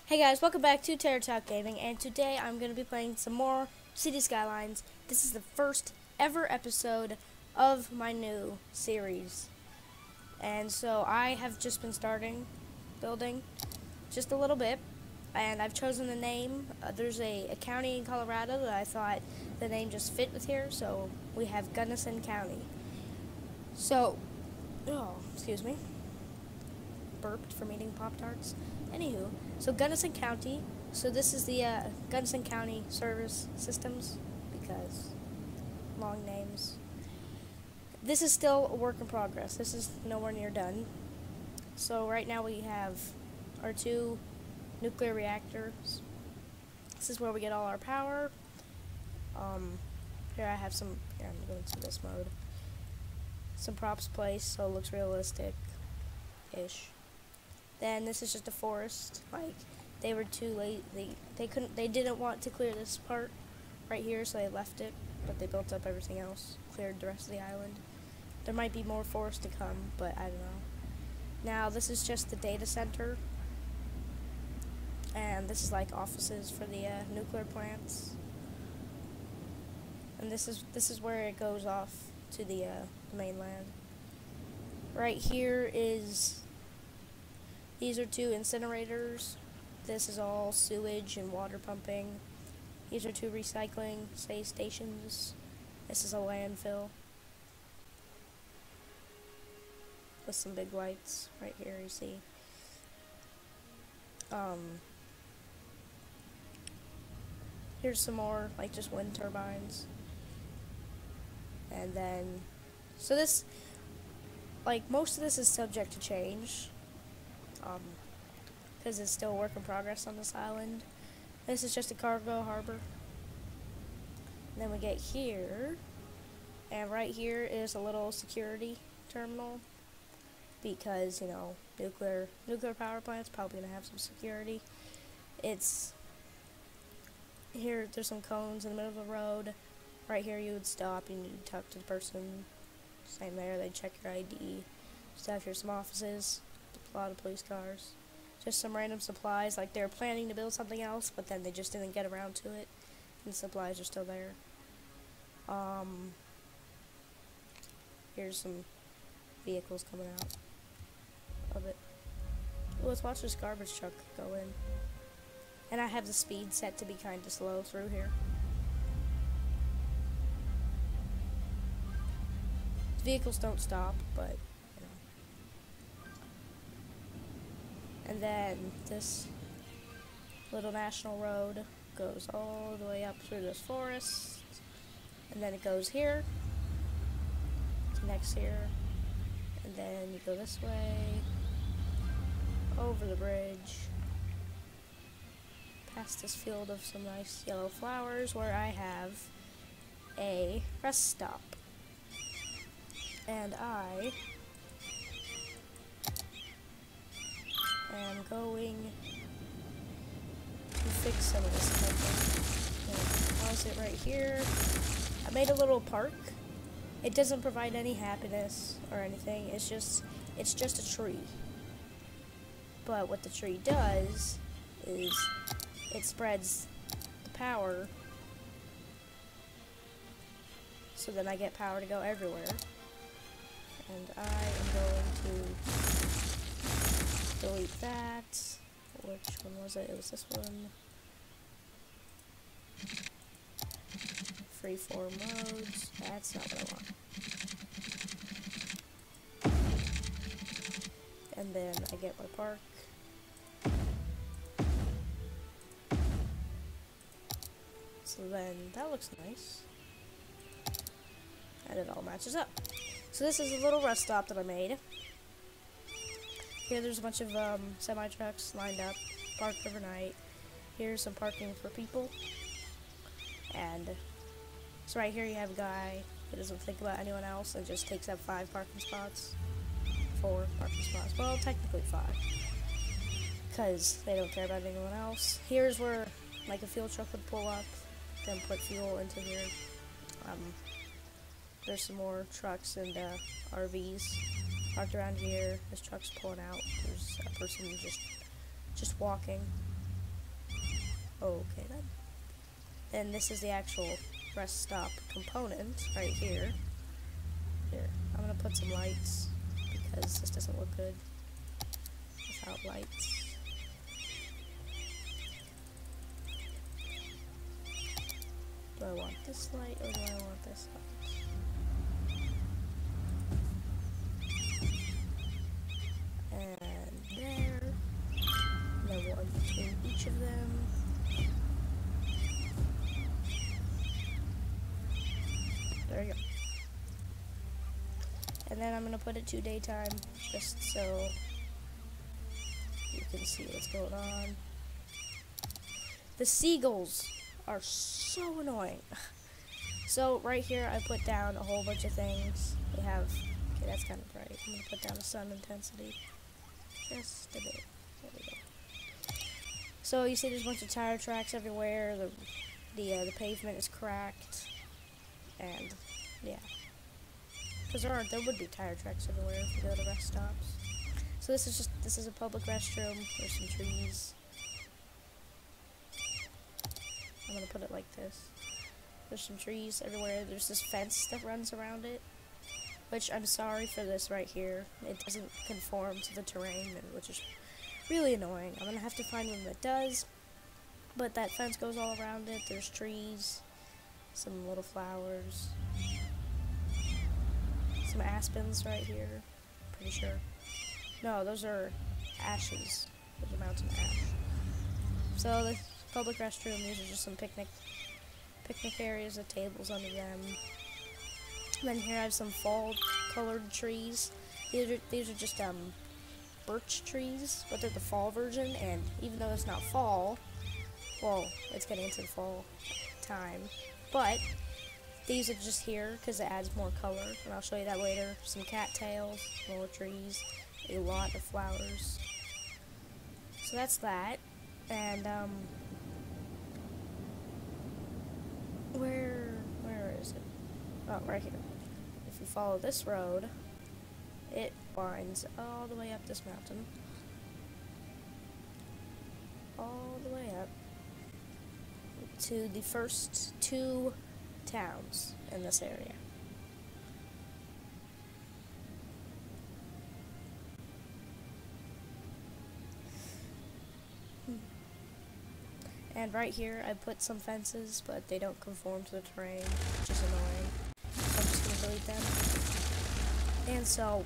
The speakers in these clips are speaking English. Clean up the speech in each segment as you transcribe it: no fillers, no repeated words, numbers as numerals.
Hey guys, welcome back to Terror Talk Gaming, and today I'm going to be playing some more Cities Skylines. This is the first ever episode of my new series. And so I have just been starting building just a little bit, and I've chosen the name. There's a county in Colorado that I thought the name just fit with here, so we have Gunnison County. So, excuse me. Burped from eating Pop-Tarts. Anywho, so Gunnison County. So this is the Gunnison County Service Systems, because long names. This is still a work in progress. This is nowhere near done. So right now we have our two nuclear reactors. This is where we get all our power. Here I have some. Here I'm going to this mode. Some props placed so it looks realistic-ish. Then this is just a forest. Like, they were too late. They didn't want to clear this part right here, so they left it, but they built up everything else, cleared the rest of the island. There might be more forest to come, but I don't know. Now this is just the data center, and this is like offices for the nuclear plants. And this is where it goes off to the mainland. Right here is. These are two incinerators. This is all sewage and water pumping. These are two recycling stations. This is a landfill with some big lights right here, you see. Here's some more, like, just wind turbines. And then, so this, like, most of this is subject to change. Because it's still a work in progress on this island. This is just a cargo harbor. And then we get here, and right here is a little security terminal, because, you know, nuclear power plants probably gonna have some security. It's here. There's some cones in the middle of the road. Right here, you would stop. You need to talk to the person. Same there. They check your ID. Just have here some offices. A lot of police cars. Just some random supplies, like they were planning to build something else, but then they just didn't get around to it, and the supplies are still there. Here's some vehicles coming out of it. Ooh, let's watch this garbage truck go in. And I have the speed set to be kind of slow through here. The vehicles don't stop, but and then this little national road goes all the way up through this forest, and then it goes here, connects here, and then you go this way, over the bridge, past this field of some nice yellow flowers where I have a rest stop. And I am going to fix some of this stuff. Pause it right here. I made a little park. It doesn't provide any happiness or anything. It's just a tree. But what the tree does is it spreads the power, so then I get power to go everywhere. And I am going to delete that. Which one was it? It was this one. Freeform modes. That's not what I want. And then I get my park. So then that looks nice. And it all matches up. So this is a little rest stop that I made. Here there's a bunch of semi-trucks lined up, parked overnight. Here's some parking for people. And so right here you have a guy who doesn't think about anyone else and just takes up 5 parking spots. 4 parking spots. Well, technically 5. Because they don't care about anyone else. Here's where, like, a fuel truck would pull up, then put fuel into here. There's some more trucks and RVs parked around here. This truck's pulling out. There's a person just walking. Okay then. Then this is the actual rest stop component right here. Here, I'm gonna put some lights because this doesn't look good without lights. Do I want this light or do I want this light? And there. And then one between each of them. There you go. And then I'm gonna put it to daytime just so you can see what's going on. The seagulls are so annoying. So right here I put down a whole bunch of things. We have, okay, that's kind of bright. I'm gonna put down the sun intensity just a bit. There we go. So you see there's a bunch of tire tracks everywhere. The pavement is cracked, and yeah, because there would be tire tracks everywhere if you go to rest stops. So this is a public restroom. There's some trees. I'm gonna put it like this. There's some trees everywhere. There's this fence that runs around it, which I'm sorry for this right here. It doesn't conform to the terrain, which is really annoying. I'm gonna have to find one that does, but that fence goes all around it. There's trees, some little flowers, some aspens right here, pretty sure. No, those are ashes. Those are mountain ash. So the public restroom, these are just some picnic areas with tables under them. And then here I have some fall colored trees. These are just birch trees, but they're the fall version, and even though it's not fall, well, it's getting into the fall time, but these are just here because it adds more color, and I'll show you that later. Some cattails, more trees, a lot of flowers. So that's that, and where is it? Oh, right here. If you follow this road, it winds all the way up this mountain, all the way up to the first two towns in this area. And right here I put some fences, but they don't conform to the terrain, which is annoying. So I'm just gonna delete them. And so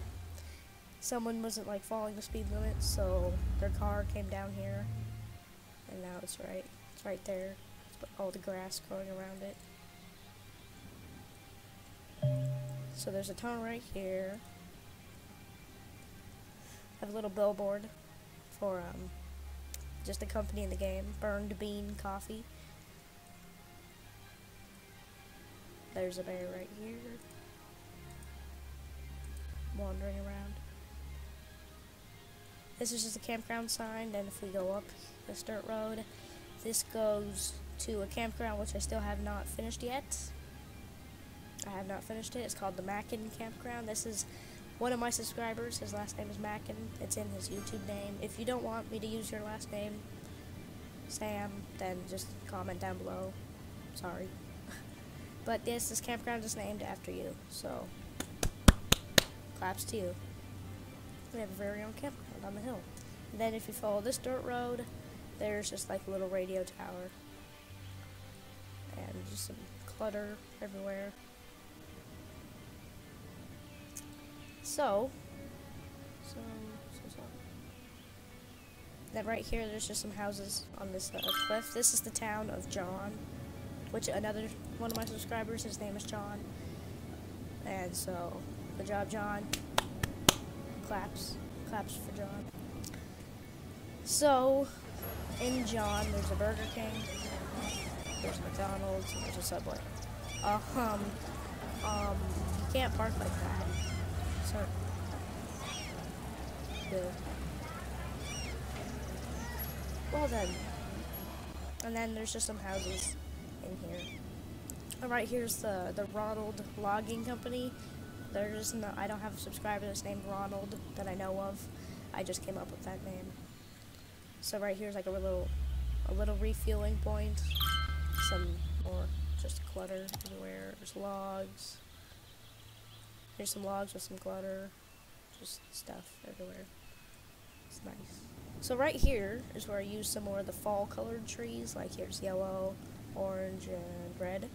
someone wasn't like following the speed limit, so their car came down here, and now it's right there. It's all the grass growing around it. So there's a tunnel right here. I have a little billboard for just the company in the game, Burned Bean Coffee. There's a bear right here, wandering around. This is just a campground sign, and if we go up this dirt road, this goes to a campground which I still have not finished yet. I have not finished it. It's called the Mackin Campground. This is one of my subscribers. His last name is Mackin. It's in his YouTube name. If you don't want me to use your last name, Sam, then just comment down below. Sorry. But this campground is named after you, so claps to you. We have a very own campground on the hill. And then if you follow this dirt road, there's just like a little radio tower. And just some clutter everywhere. So. Then right here, there's just some houses on this cliff. This is the town of John, which another one of my subscribers, his name is John. And so, good job, John. Claps for John. So, in John, there's a Burger King, there's McDonald's, and there's a Subway. You can't park like that. Sorry. Good. Well then. And then there's just some houses in here. And right here's the Ronald Logging Company. They're just I don't have a subscriber that's named Ronald that I know of. I just came up with that name. So right here's like a little a little refueling point. Some more just clutter everywhere. There's logs. Here's some logs with some clutter. Just stuff everywhere. It's nice. So right here is where I use some more of the fall colored trees. Like here's yellow, orange, and red.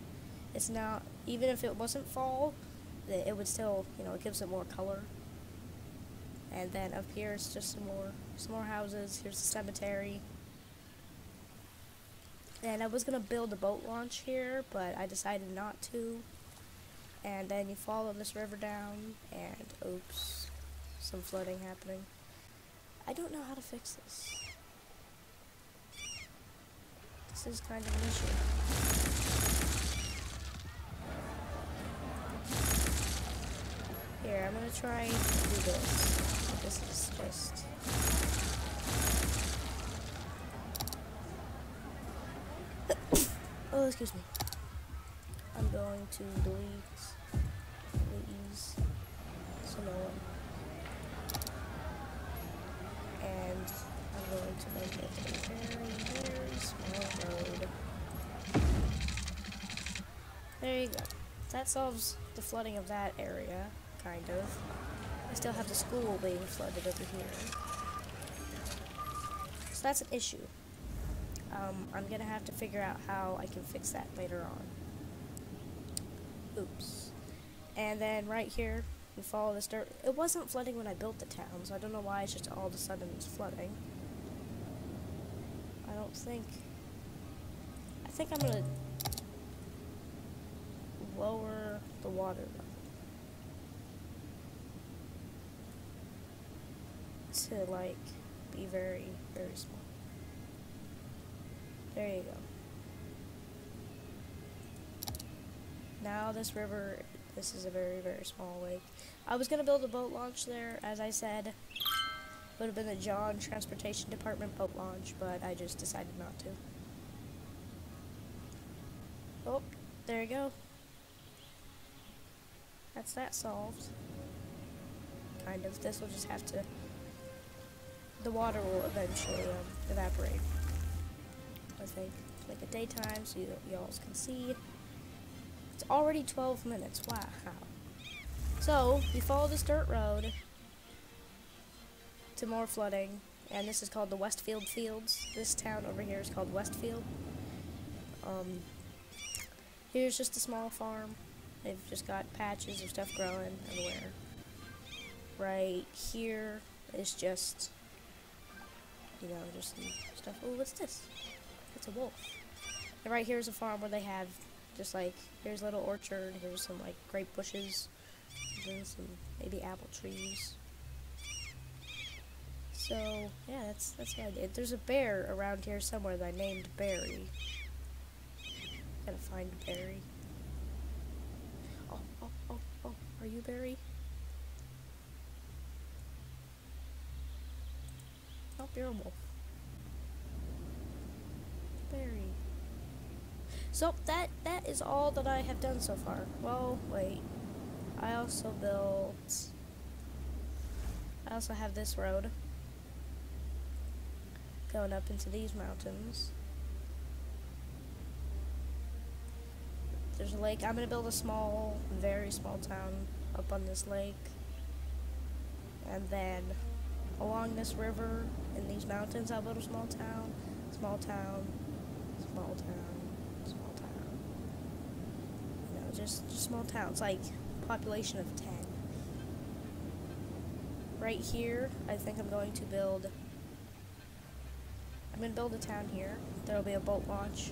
It's not, even if it wasn't fall, it would still, you know, it gives it more color. And then up here it's just some more houses. Here's the cemetery. And I was gonna build a boat launch here, but I decided not to. And then you follow this river down, and oops, some flooding happening. I don't know how to fix this. This is kind of an issue. Here, I'm gonna try to do this. This is just... oh, excuse me. I'm going to delete these so no one. And I'm going to make it a very, very small road. There you go. That solves the flooding of that area, kind of. I still have the school being flooded over here. So that's an issue. I'm gonna have to figure out how I can fix that later on. Oops. And then right here, we follow this dirt. It wasn't flooding when I built the town, so I don't know why it's just all of a sudden it's flooding. I think I'm gonna lower the water level to like be very, very small. There you go. Now this river, this is a very, very small lake. I was gonna build a boat launch there, as I said. Would have been the John Transportation Department boat launch, but I just decided not to. Oh, there you go. That's that solved. Kind of. This will just have to... the water will eventually evaporate. I think. Like at daytime, so y'all can see. It's already 12 minutes. Wow. So, we follow this dirt road to more flooding, and this is called the Westfield Fields. This town over here is called Westfield. Here's just a small farm. They've just got patches of stuff growing everywhere. Right here is just, you know, just some stuff. Oh, what's this? It's a wolf. And right here is a farm where they have just like, here's a little orchard, here's some like grape bushes, and then some maybe apple trees. So yeah, that's what I did. There's a bear around here somewhere that I named Barry. Gotta find Barry. Oh, are you Barry? Oh, you're a wolf. Barry. So that is all that I have done so far. Well, wait. I also have this road going up into these mountains. There's a lake. I'm gonna build a small, very small town up on this lake. And then along this river in these mountains, I'll build a small town, small town, small town, small town. You know, just small towns, like population of 10. Right here, I think I'm going to build a town here. There'll be a boat launch.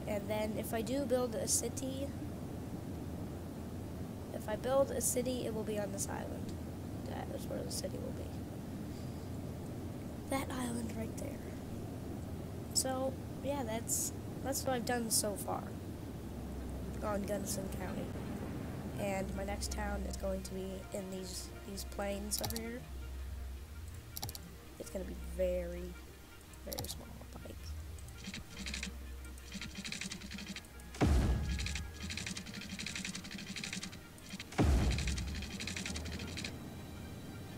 And then if I do build a city, it will be on this island. That is where the city will be. That island right there. So, yeah, that's what I've done so far on Gunnison County. And my next town is going to be in these plains over here. It's going to be very, very small. Like,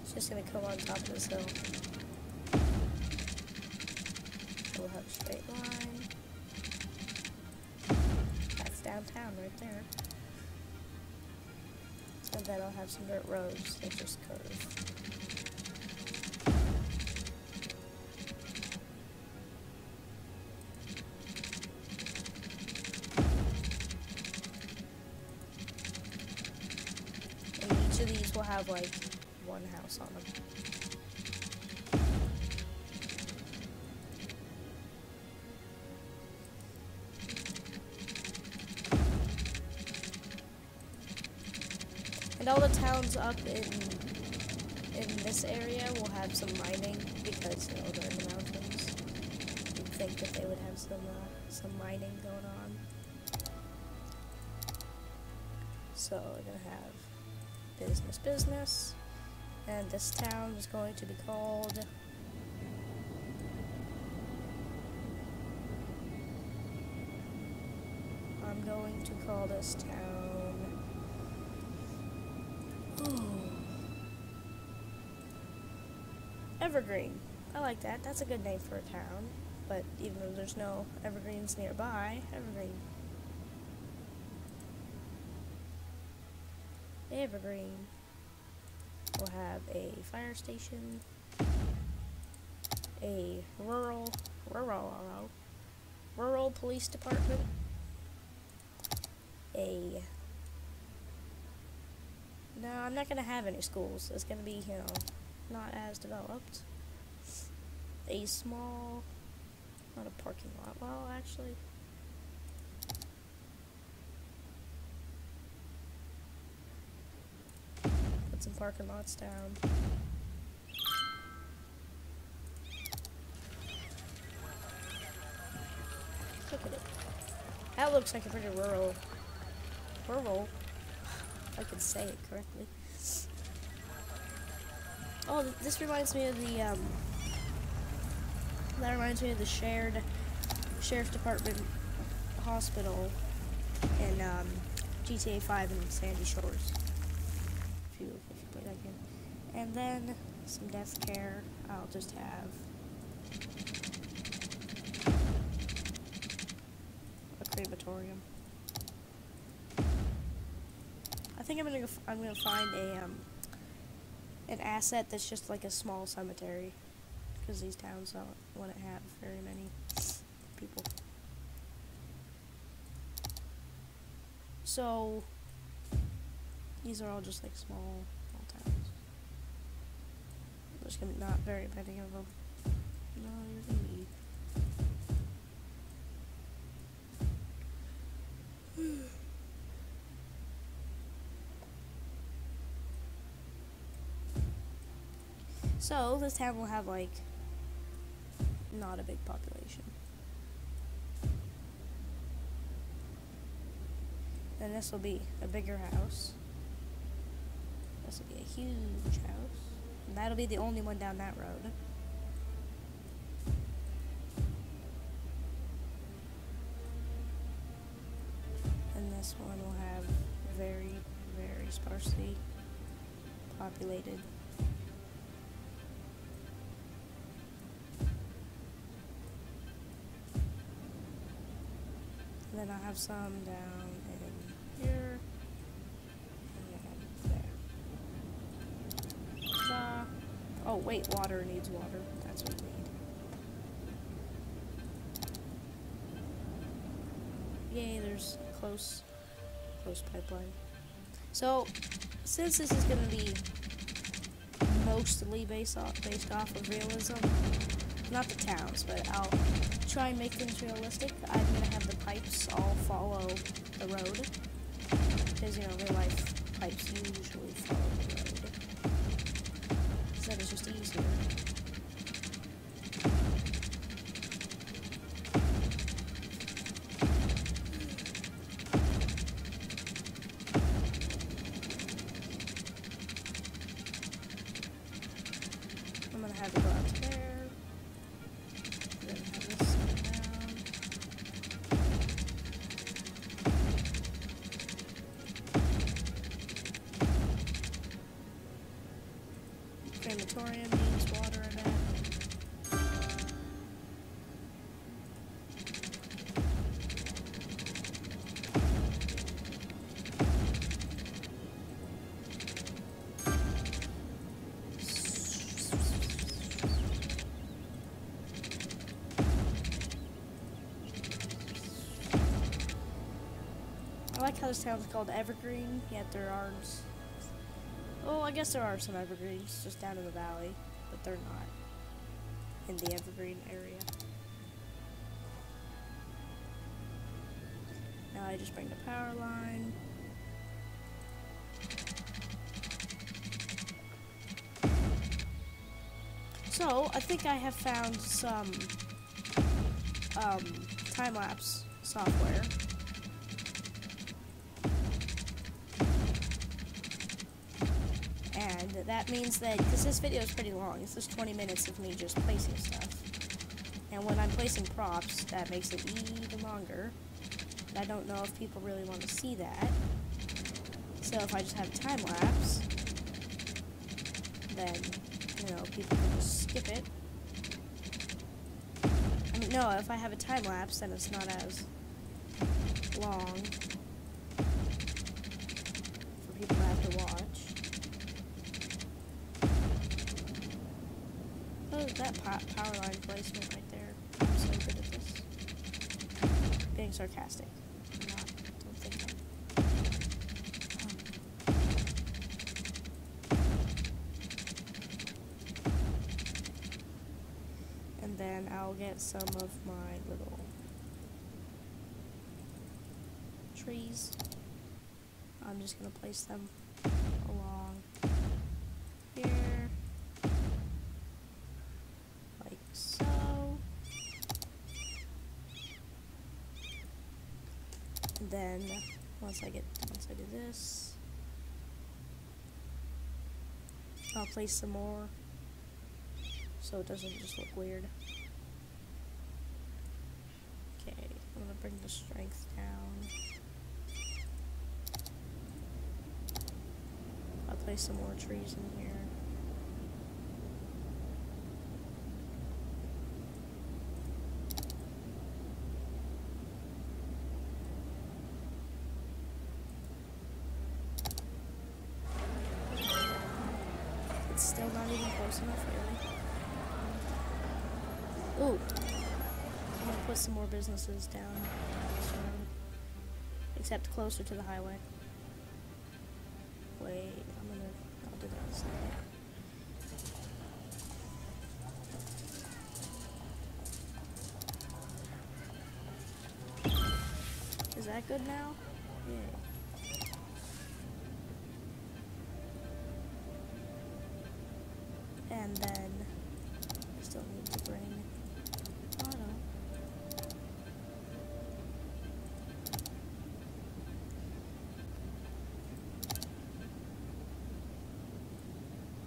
it's just going to come on top of this hill. We'll have Straight line. That's downtown right there. So then I'll have some dirt roads that just curve. And each of these will have like one house on them. And all the towns up in this area will have some mining because, you know, they're in the mountains. You'd think that they would have some mining going on. So we're gonna have business, and this town is going to be called I'm going to call this town Evergreen. I like that. That's a good name for a town. But even though there's no evergreens nearby, Evergreen. Evergreen will have a fire station, a rural police department, no, I'm not gonna have any schools. It's gonna be, you know, not as developed. A small, not a parking lot. Well, actually, put some parking lots down. Look at it. That looks like a pretty rural, if I can say it correctly. Oh, this reminds me of the, that reminds me of the Sheriff's Department hospital in, GTA 5 in Sandy Shores. If you play that game. And then, some death care. I'll just have a crematorium. I think I'm gonna find an asset that's just like a small cemetery, because these towns wouldn't have very many people. So these are all just like small towns. There's gonna be not very many of them. No, you're gonna be. So, this town will have, like, not a big population. Then this will be a bigger house. This will be a huge house. And that'll be the only one down that road. And this one will have very, very sparsely populated. And then I'll have some down in here, and there. Oh wait, water needs water. That's what we need. Yay, there's close pipeline. So, since this is going to be mostly based off of realism, not the towns, but I'll try and make things realistic. I'm going to have the pipes all follow the road, because, you know, real life pipes usually follow the road. So that is just easier. I'm going to have it go out to there. Then have this down. Crematorium needs water, like how this town's called Evergreen, yet there aren't. Well, I guess there are some evergreens just down in the valley, but they're not in the Evergreen area. Now I just bring the power line. So, I think I have found some time-lapse software. And that means that, because this video is pretty long, it's just 20 minutes of me just placing stuff. And when I'm placing props, that makes it even longer. And I don't know if people really want to see that. So if I just have a time-lapse, then, you know, people can just skip it. I mean, no, if I have a time-lapse, then it's not as long for people to have to watch. Oh, that power line placement right there. I'm so good at this. Being sarcastic. I'm not. Don't think I'm. And then I'll get some of my little trees. I'm just gonna place them along here. So, and then once I do this, I'll place some more so it doesn't just look weird. Okay, I'm gonna bring the strength down. I'll place some more trees in here. Still not even close enough, really. Ooh. I'm gonna put some more businesses down this road. Except closer to the highway. Wait, I'll do that instead. Is that good now? Yeah. And then I still need to bring auto.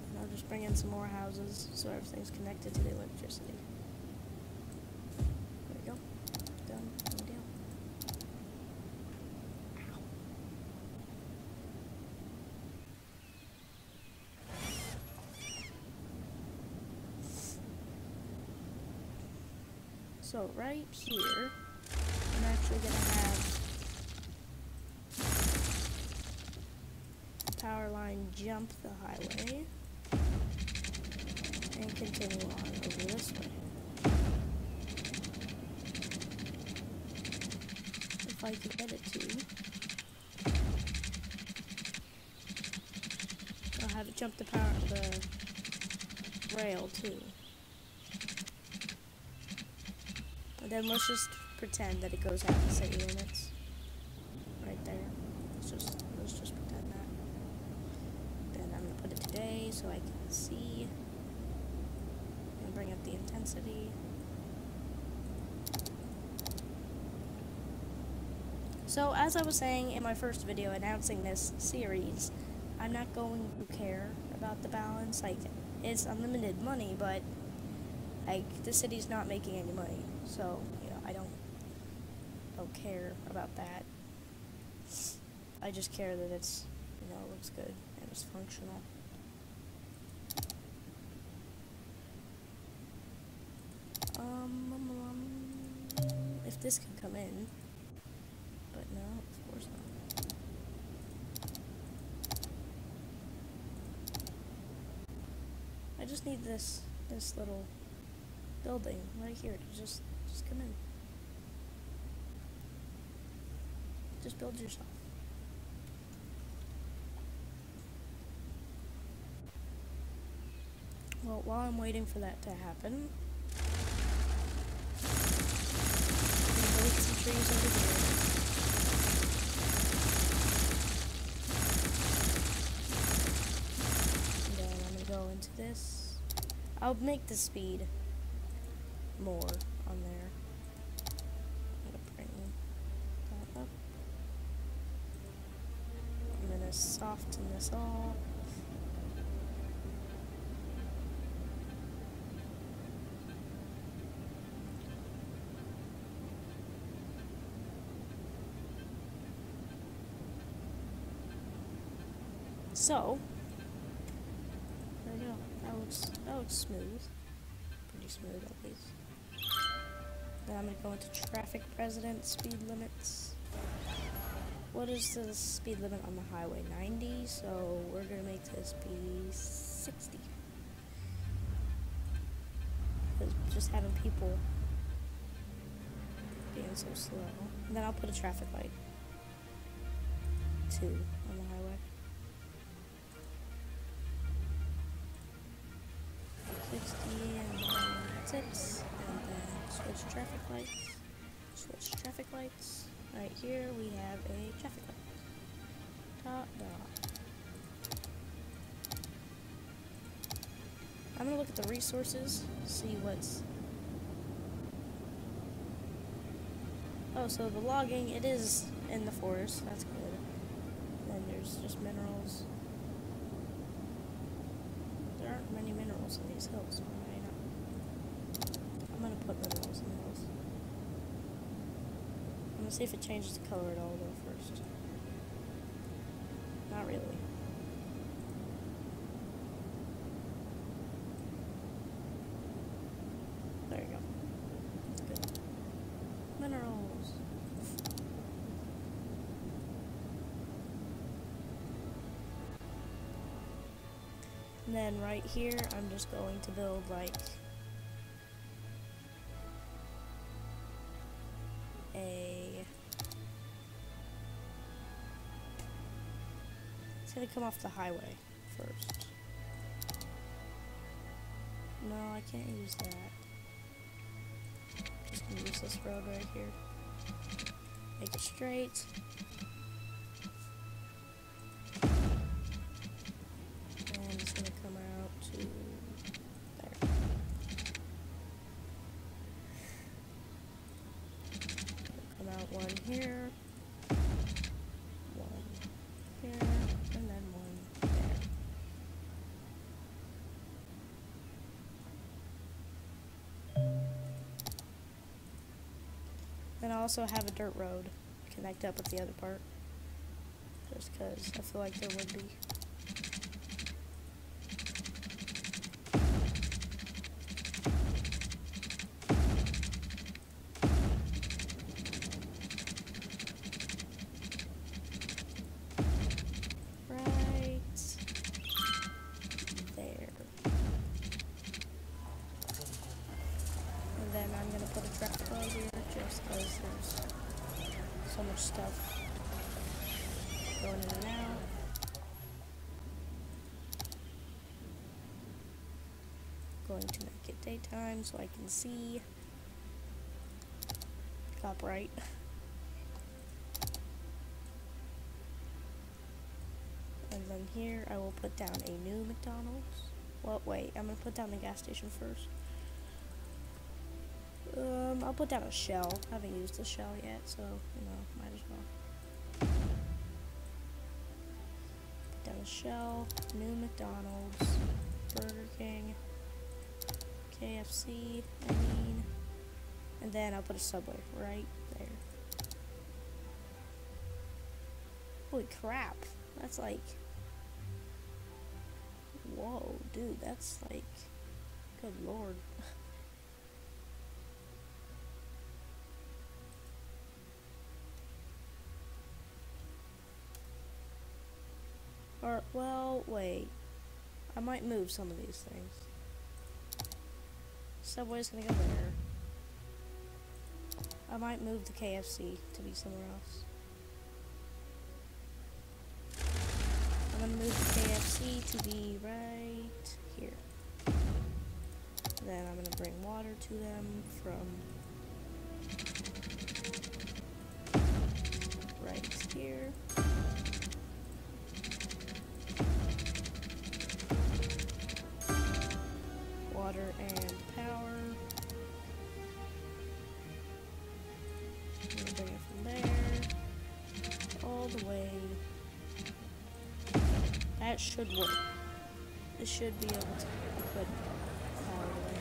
And I'll just bring in some more houses so everything's connected to the electricity. There we go. Done. No deal. So right here, I'm actually going to have the power line jump the highway and continue on over this way. If I can get it to, I'll have it jump the rail too. And then let's just pretend that it goes out the city limits. Right there. Let's just pretend that. Then I'm gonna put it today so I can see. And bring up the intensity. So as I was saying in my first video announcing this series, I'm not going to care about the balance. Like, it's unlimited money, but like the city's not making any money. So, you know, I don't care about that. I just care that it's, you know, looks good and it's functional. If this can come in, but no, of course not. I just need this little building right here to just come in. Just build yourself. Well, while I'm waiting for that to happen, I'm gonna delete some trees over here. And then I'm gonna go into this. I'll make the speed more on there. I'm gonna bring that up. I'm gonna soften this all. So, there we go. That looks smooth. Pretty smooth at least. Then I'm gonna go into traffic precedent speed limits. What is the speed limit on the highway? 90, so we're gonna make this be 60. Because just having people being so slow. And then I'll put a traffic light 2 on the highway. 60 and then 6, and then switch traffic lights. Switch traffic lights. Right here we have a traffic light. Dot dot. I'm gonna look at the resources, see what's. Oh, so the logging, it is in the forest. That's good. Then there's just minerals. There aren't many minerals in these hills, right? I'm gonna put minerals in the hills. I'm gonna see if it changes the color at all though first. Not really. There you go. Good. Minerals. And then right here, I'm just going to build like it's gonna come off the highway first. No, I can't use that. Just gonna use this road right here. Make it straight. And it's gonna come out to there. Come out one here. One here. And then one there. Then I also have a dirt road connect up with the other part. Just because I feel like there would be. Then I'm going to put a traffic light here just because there's so much stuff going in and out. Going to make it daytime so I can see. Copyright. And then here I will put down a new McDonald's. Well, wait, I'm going to put down the gas station first. I'll put down a shell. I haven't used the shell yet, so, you know, might as well. Put down a shell, new McDonald's, Burger King, KFC, and then I'll put a Subway right there. Holy crap, that's like, whoa, dude, that's like, good lord. Or, well, wait. I might move some of these things. Subway's gonna go there. I might move the KFC to be somewhere else. I'm gonna move the KFC to be right here. Then I'm gonna bring water to them from right here. Water and power. I'm gonna bring it from there all the way. That should work. This should be able to put power away.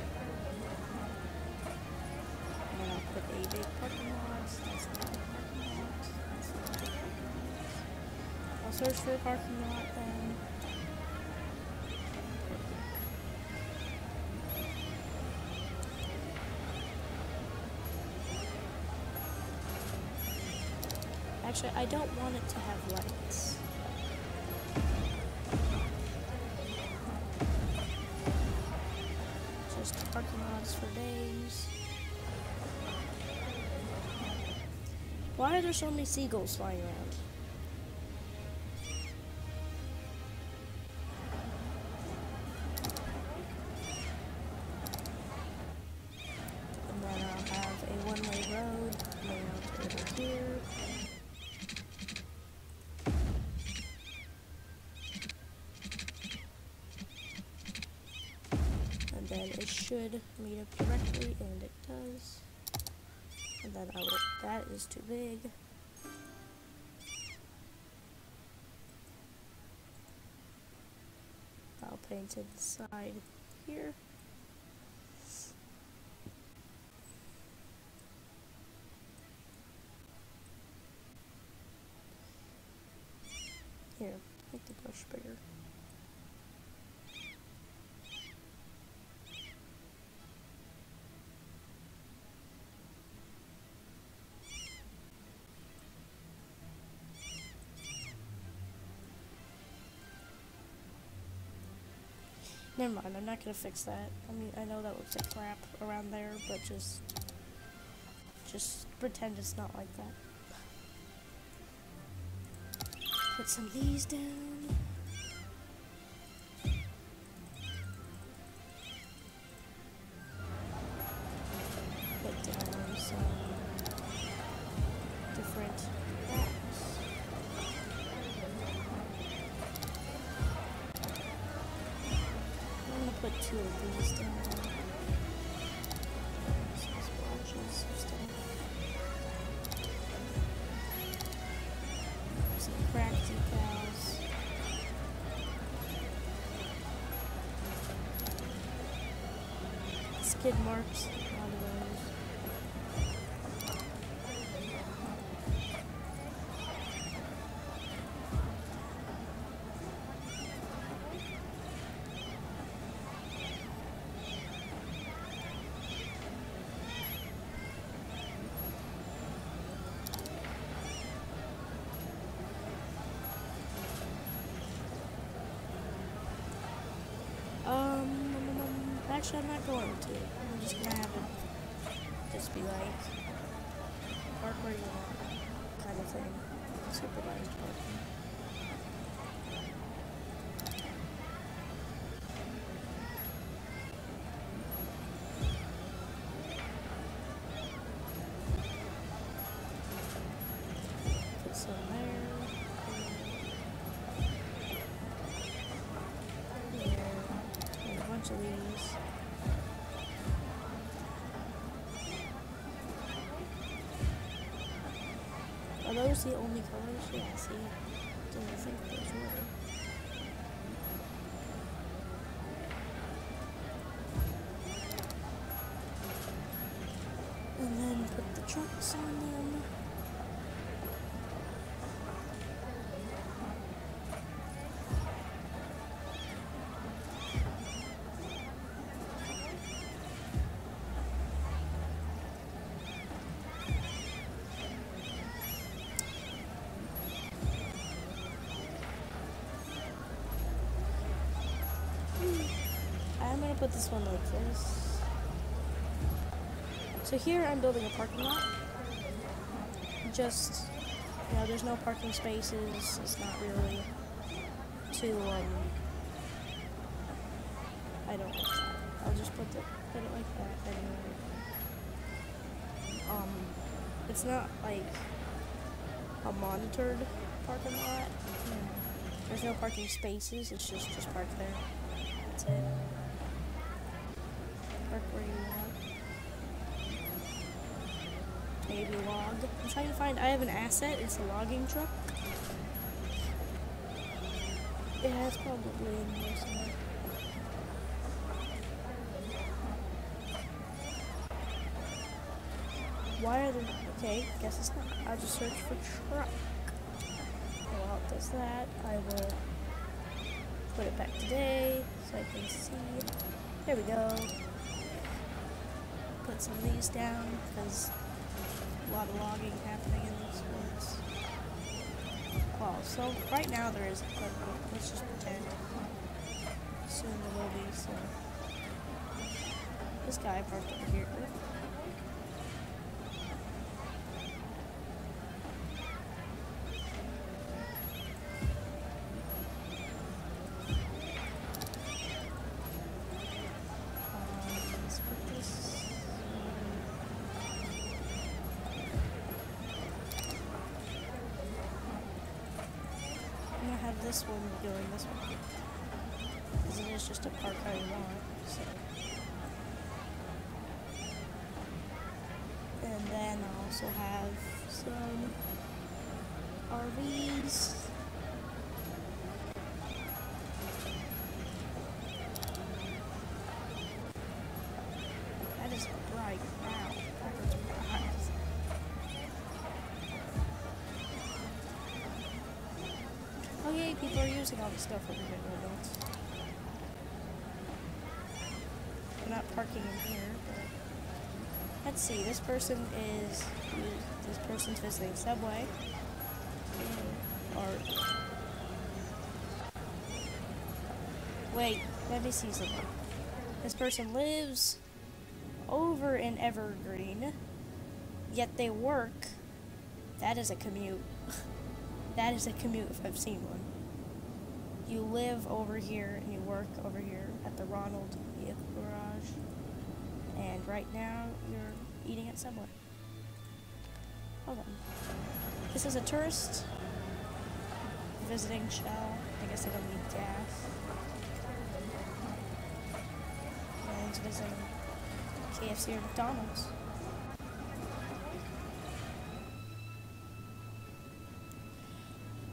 And then I'll put a big parking lot. That's not a parking lot. That's not a big parking lot. I'll search for a parking lot then. Actually, I don't want it to have lights. Just parking lots for days. Why are there so many seagulls flying around? And then I'll have a one-way road going out over here. And then it should meet up directly, and it does. And then that is too big. I'll paint it the side here. Here, make the brush bigger. Never mind, I'm not gonna fix that. I mean, I know that looks like crap around there, but just pretend it's not like that. Put some of these down. Put down some different racks. I'm gonna put 2 of these down. Some splotches of stuff. Some crack decals. Skid marks on those. Actually, I'm not going to. I'm just gonna have it just be like park where you want kind of thing. Supervised parking. Put some there. And a bunch of these. Are those the only colors? Yeah, see? Didn't think those were. And then put the trucks on them. I'm gonna put this one like this. So here I'm building a parking lot. Just, you know, there's no parking spaces. It's not really too, I don't like that. I'll just put the put it like that anyway. It's not like a monitored parking lot. There's no parking spaces, it's just park there. That's it. Park where you want. Maybe log. I'm trying to find, I have an asset, it's a logging truck. Yeah, it's probably in here somewhere. Why are there, okay, guess it's not. I'll just search for truck. While it does that, I will put it back today so I can see. There we go. Put some of these down because a lot of logging happening in this woods. Oh, so right now there isn't, but let's just pretend. Soon there will be, so. This guy parked over here. Let's put this. I'm gonna have this one going this way. Because it is just a park how you want, so. And then I also have some RVs. That is bright. Wow. That is bright. Oh yay, people are using all this stuff over here, robots. I'm not parking in here, but let's see. This person's visiting Subway. Or wait, let me see something. This person lives over in Evergreen, yet they work. That is a commute. That is a commute if I've seen one. You live over here and you work over here at the Ronald Vehicle Garage. And right now, you're eating at Subway. Hold on. This is a tourist visiting Shell. I guess they don't need gas. And he's visiting KFC or McDonald's.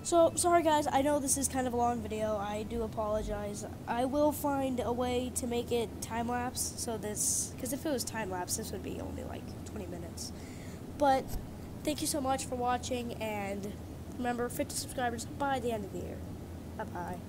So, sorry guys, I know this is kind of a long video, I do apologize. I will find a way to make it time-lapse, so this, because if it was time-lapse, this would be only like 20 minutes. But, thank you so much for watching, and remember, 50 subscribers by the end of the year. Bye-bye.